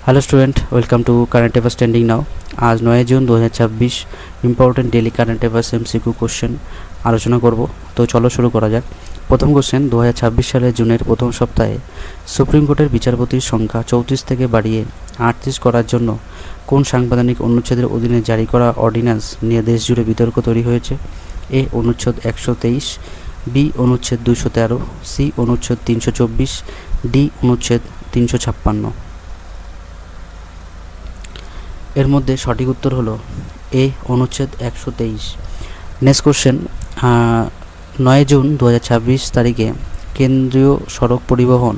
Hello student, welcome to current affairs trending now. आज 9 June 2026 important daily current affairs MCQ question আলোচনা করব। তো চলো শুরু করা যাক। প্রথম কোশ্চেন, 2026 সালের জুনের প্রথম সপ্তাহে সুপ্রিম কোর্টের বিচারপতির সংখ্যা 34 থেকে বাড়িয়ে 38 করার জন্য কোন সাংবিধানিক অনুচ্ছেদের অধীনে জারি করা অর্ডিন্যান্স নিয়ে দেশজুড়ে বিতর্ক তৈরি হয়েছে? এ অনুচ্ছেদ 123, বি অনুচ্ছেদ 213, সি অনুচ্ছেদ 324, ডি অনুচ্ছেদ 356। এর মধ্যে সঠিক উত্তর হলো এ অনুচ্ছেদ 123। নেক্সট কোশ্চেন, 9 জুন 2026 তারিখে কেন্দ্রীয় সড়ক পরিবহন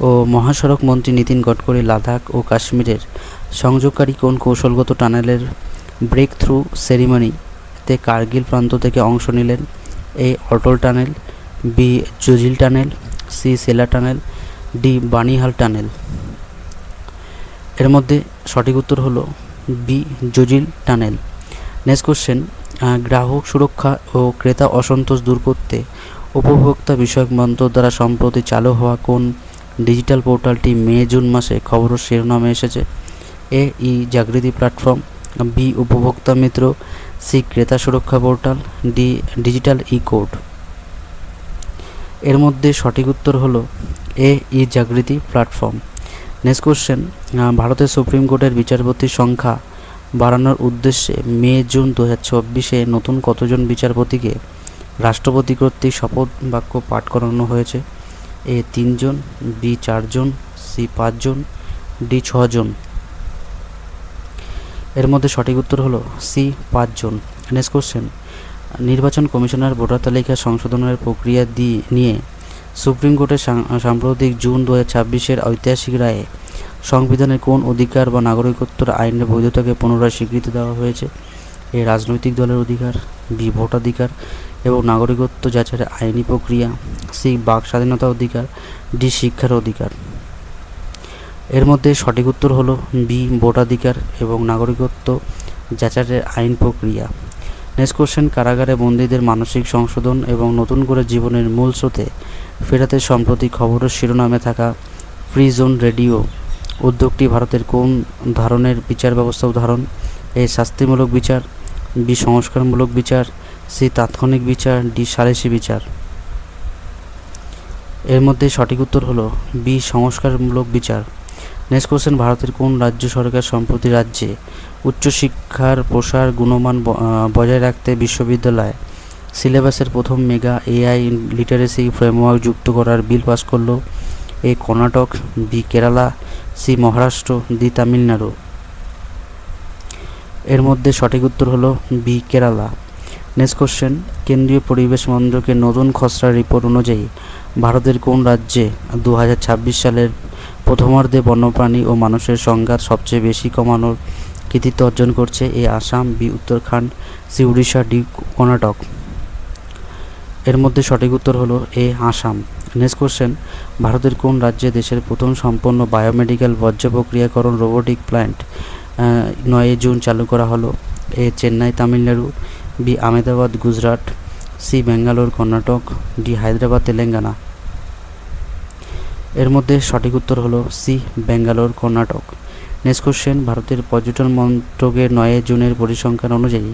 ও মহাসড়ক মন্ত্রী নীতিন গডকরি লাদাখ ও কাশ্মীরের সংযোগকারী কোন কৌশলগত টানেলের ব্রেক থ্রু সেরিমনিতে কার্গিল প্রান্ত থেকে অংশ নিলেন? এ অটল টানেল, বি জুজিল টানেল, সি সেলা টানেল, ডি বানিহাল টানেল। এর মধ্যে সঠিক উত্তর হলো বি জুজিল টানেল। নেক্সট কোশ্চেন, গ্রাহক সুরক্ষা ও ক্রেতা অসন্তোষ দূর করতে উপভোক্তা বিষয়ক মন্ত্রক দ্বারা সম্প্রতি চালু হওয়া কোন ডিজিটাল পোর্টালটি মে জুন মাসে খবরের শিরোনামে এসেছে? এ ই জাগৃতি প্ল্যাটফর্ম, বি উপভোক্তা মিত্র, সি ক্রেতা সুরক্ষা পোর্টাল, ডি ডিজিটাল ই কোড। এর মধ্যে সঠিক উত্তর হলো এ ই জাগৃতি প্ল্যাটফর্ম। নেক্সট কোশ্চেন, ভারতের সুপ্রিম কোর্টের বিচারপতির সংখ্যা বাড়ানোর উদ্দেশ্যে মে জুন 2024-এ নতুন কতজন বিচারপতিকে রাষ্ট্রপতি কর্তৃক শপথ বাক্য পাঠ করানো হয়েছে? এ 3 জন, বি 4 জন, সি 5 জন, ডি 6 জন। এর মধ্যে সঠিক উত্তর হলো সি 5 জন। নেক্সট কোশ্চেন, নির্বাচন কমিশনার ভোটার তালিকা সংশোধনের প্রক্রিয়া নিয়ে সুপ্রিম কোর্টের সাম্প্রতিক জুন 2026-এর ঐতিহাসিক রায়ে সংবিধানের কোন অধিকার বা নাগরিকত্বের আইনের বৈধতাকে পুনরায় স্বীকৃতি দেওয়া হয়েছে? এ রাজনৈতিক দলের অধিকার, বি ভোটাধিকার এবং নাগরিকত্ব যাচাইয়ের আইনি প্রক্রিয়া, সি বাক স্বাধীনতা অধিকার, ডি শিক্ষার অধিকার। এর মধ্যে সঠিক উত্তর হলো বি ভোটাধিকার এবং নাগরিকত্ব যাচাইয়ের আইন প্রক্রিয়া। নেক্সট কোশ্চেন, কারাগারে বন্দীদের মানসিক সংশোধন এবং নতুন করে জীবনের মূল স্রোতে ফেরাতে সম্প্রতি খবরের শিরোনামে থাকা প্রিজন রেডিও উদ্যোগটি ভারতের কোন ধরনের বিচার ব্যবস্থা উদাহরণ? এ শাস্তিমূলক বিচার, বি সংস্কারমূলক বিচার, সি তাৎক্ষণিক বিচার, ডি সালিসি বিচার। এর মধ্যে সঠিক উত্তর হলো বি সংস্কারমূলক বিচার। নেক্সট কোশ্চেন, ভারতের কোন রাজ্য সরকার সম্প্রতি রাজ্যে উচ্চশিক্ষার প্রসার গুণমান বজায় রাখতে বিশ্ববিদ্যালয় সিলেবাসের প্রথম মেগা এআই লিটারেসি ফ্রেমওয়ার্ক যুক্ত করার বিল পাস করলো? A Karnataka, B Kerala, C Maharashtra, D Tamil Nadu. এর মধ্যে সঠিক উত্তর হলো বি কেরালা। নেক্সট কোশ্চেন, কেন্দ্রীয় পরিবেশ মন্ত্রকের নতুন খসড়া রিপোর্ট অনুযায়ী ভারতের কোন রাজ্যে 2026 সালের প্রথমার্ধে বন্যপ্রাণী ও মানুষের সংঘাত সবচেয়ে বেশি কমানোর কৃতিত্ব অর্জন করছে? A Assam, B Uttarakhand, C Orissa, D Karnataka. এর মধ্যে সঠিক উত্তর হলো এ আসাম। নেক্সট কোশ্চেন, ভারতের কোন রাজ্যে দেশের প্রথম সম্পন্ন বায়োমেডিক্যাল বর্জ্য প্রক্রিয়াকরণ রোবোটিক প্ল্যান্ট 9 জুন চালু করা হলো? A Chennai Tamil Nadu, B Ahmedabad Gujarat, C Bangalore Karnataka, D Hyderabad Telangana. এর মধ্যে সঠিক উত্তর হলো C Bangalore Karnataka. Next question, ভারতের পর্যটন মন্ত্রকের 9 জুনের পরিসংখ্যান অনুযায়ী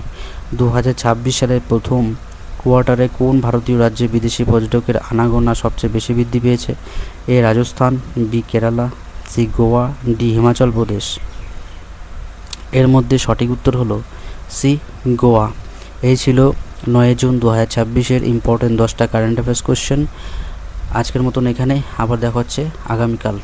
2026 সালের প্রথম কোয়ার্টারে কোন ভারতীয় রাজ্যে বিদেশি পর্যটকের আনাগোনা সবচেয়ে বেশি বৃদ্ধি পেয়েছে? A Rajasthan, B Kerala, C Goa, D Himachal Pradesh. এর মধ্যে সঠিক উত্তর হলো সি গোয়া। এই ছিল 9 জুন 2026-এর ইম্পর্টেন্ট 10টা কারেন্ট অ্যাফেয়ার্স কোশ্চেন। আজকের মতন এখানে, আবার দেখা হচ্ছে আগামীকাল।